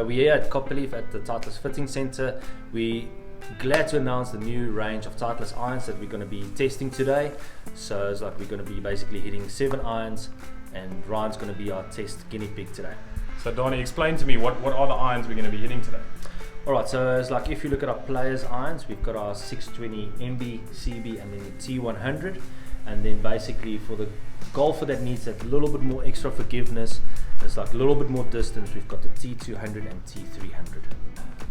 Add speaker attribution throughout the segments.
Speaker 1: we're here at Copperleaf at the Titleist Fitting Center. We're glad to announce the new range of Titleist irons that we're going to be testing today. So it's like we're going to be basically hitting 7 irons, and Ryan's going to be our test guinea pig today.
Speaker 2: So Danie, explain to me what are the irons we're going to be hitting today?
Speaker 1: Alright, so it's like if you look at our players irons, we've got our 620 MB, CB and then the T100, and then basically for the golfer that needs that little bit more extra forgiveness, it's like a little bit more distance, we've got the T200 and T300.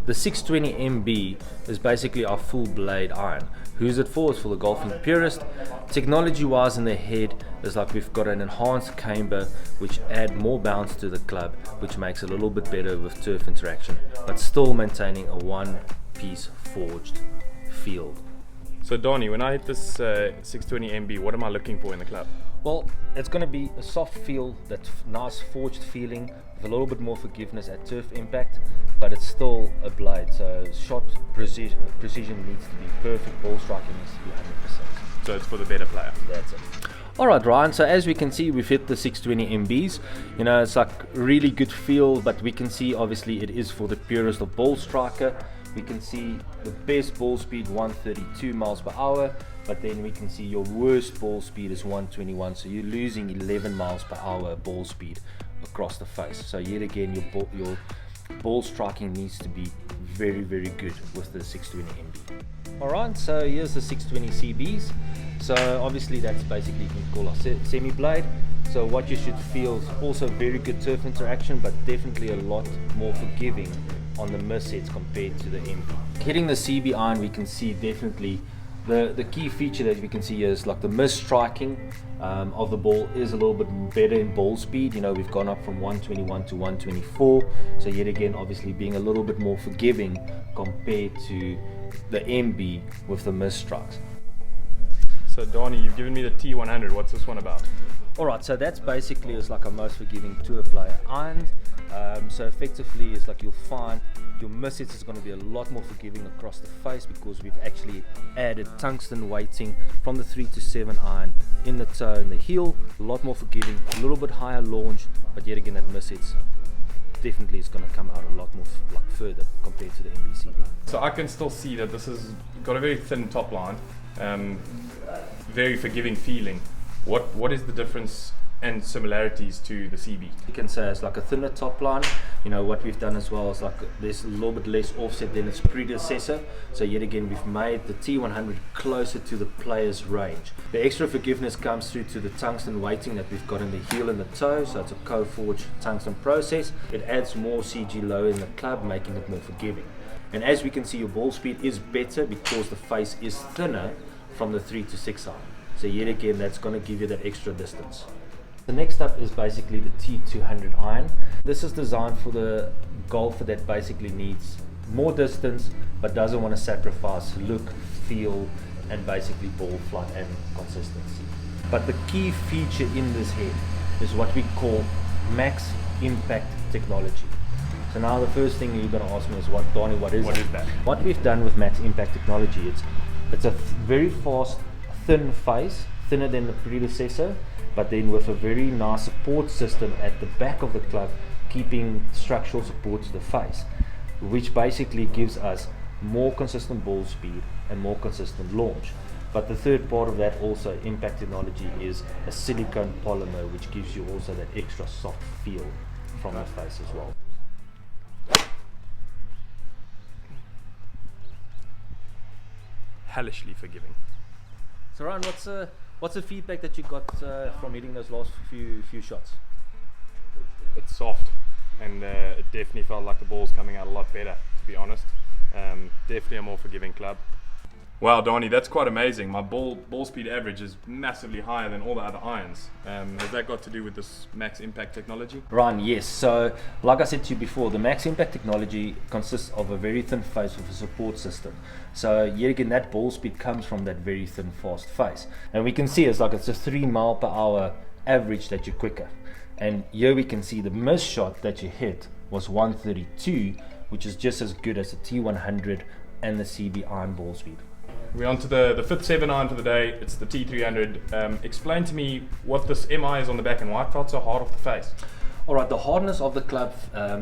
Speaker 1: The 620 MB is basically our full blade iron. Who's it for? It's for the golfing purist. Technology wise in the head is like we've got an enhanced camber which add more bounce to the club, which makes it a little bit better with turf interaction, but still maintaining a one piece forged feel.
Speaker 2: So Danie, when I hit this 620 MB, what am I looking for in the club?
Speaker 1: Well, it's going to be a soft feel, that nice forged feeling with a little bit more forgiveness at turf impact, but it's still a blade, so shot precision needs to be perfect, ball striking needs to be 100%.
Speaker 2: So it's for the better player.
Speaker 1: That's it. Alright Ryan, so as we can see we've hit the 620 MBs, you know, it's like really good feel, but we can see obviously it is for the purist of ball striker. We can see the best ball speed 132 miles per hour, but then we can see your worst ball speed is 121, so you're losing 11 miles per hour ball speed across the face. So yet again your ball striking needs to be very good with the 620 MB. Alright, so here's the 620 CBs. So obviously that's basically you can call a semi blade. So what you should feel is also very good turf interaction, but definitely a lot more forgiving on the miss hits compared to the MB. Hitting the CB iron, we can see definitely the key feature that we can see here is like the miss striking of the ball is a little bit better in ball speed. You know, we've gone up from 121 to 124, so yet again obviously being a little bit more forgiving compared to the MB with the miss strikes.
Speaker 2: So Danie, you've given me the T100, what's this one about?
Speaker 1: Alright, so that's basically is like a most forgiving tour player iron. So effectively it's like you'll find your miss hits is going to be a lot more forgiving across the face, because we've actually added tungsten weighting from the 3 to 7 iron in the toe and the heel. A lot more forgiving, a little bit higher launch, but yet again that miss hits definitely is going to come out a lot more like further compared to the MBCB.
Speaker 2: So I can still see that this has got a very thin top line, very forgiving feeling. What is the difference and similarities to the CB?
Speaker 1: You can say it's like a thinner top line. You know, what we've done as well is like there's a little bit less offset than its predecessor. So yet again we've made the T100 closer to the player's range. The extra forgiveness comes through to the tungsten weighting that we've got in the heel and the toe. So it's a co-forged tungsten process. It adds more CG low in the club, making it more forgiving. And as we can see, your ball speed is better because the face is thinner from the 3 to 6 iron. So yet again that's going to give you that extra distance. The next up is basically the T200 iron. This is designed for the golfer that basically needs more distance but doesn't want to sacrifice look, feel and basically ball flight and consistency. But the key feature in this head is what we call max impact technology. So now the first thing you're going to ask me is, Danie, what is that? What we've done with max impact technology, it's a very fast, thin face, thinner than the predecessor, but then with a very nice support system at the back of the club, keeping structural support to the face, which basically gives us more consistent ball speed and more consistent launch. But the third part of that also, impact technology, is a silicone polymer, which gives you also that extra soft feel from the face as well.
Speaker 2: Hellishly forgiving.
Speaker 1: So Ryan, what's the feedback that you got from hitting those last few shots?
Speaker 2: It's soft, and it definitely felt like the ball's coming out a lot better, to be honest. Definitely a more forgiving club. Wow, Danie, that's quite amazing. My ball speed average is massively higher than all the other irons. Has that got to do with this max impact technology?
Speaker 1: Ryan, yes. So like I said to you before, the max impact technology consists of a very thin face with a support system. So yet again, that ball speed comes from that very thin, fast face. And we can see it's a 3 mile per hour average that you're quicker. And here we can see the miss shot that you hit was 132, which is just as good as the T100 and the CB iron ball speed.
Speaker 2: We're on to the fifth 7 iron for the day. It's the T300. Explain to me what this MI is on the back and why it felt so hard off the face.
Speaker 1: Alright, the hardness of the club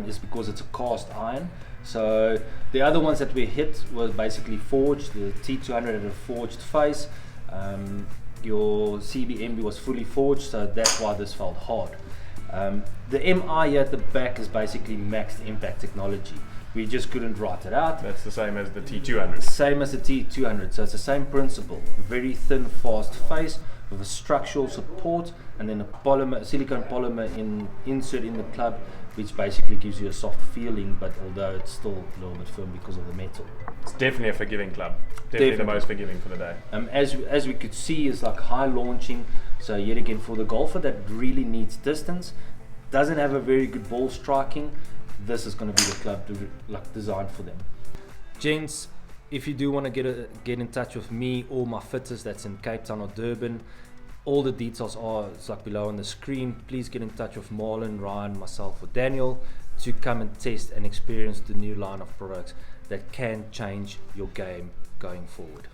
Speaker 1: is because it's a cast iron. So the other ones that we hit was basically forged. The T200 had a forged face. Your CBMB was fully forged, so that's why this felt hard. The MI here at the back is basically maxed impact technology. We just couldn't write it out.
Speaker 2: That's the same as the T200.
Speaker 1: Same as the T200, so it's the same principle. Very thin, fast face with a structural support, and then a polymer, silicone polymer insert in the club, which basically gives you a soft feeling, but although it's still a little bit firm because of the metal.
Speaker 2: It's definitely a forgiving club. Definitely the most forgiving for the day.
Speaker 1: As we could see, it's like high launching. So yet again, for the golfer that really needs distance, doesn't have a very good ball striking, this is going to be the club designed for them. Gents, if you do want to get in touch with me or my fitters that's in Cape Town or Durban, all the details are below on the screen. Please get in touch with Marlon, Ryan, myself or Daniel to come and test and experience the new line of products that can change your game going forward.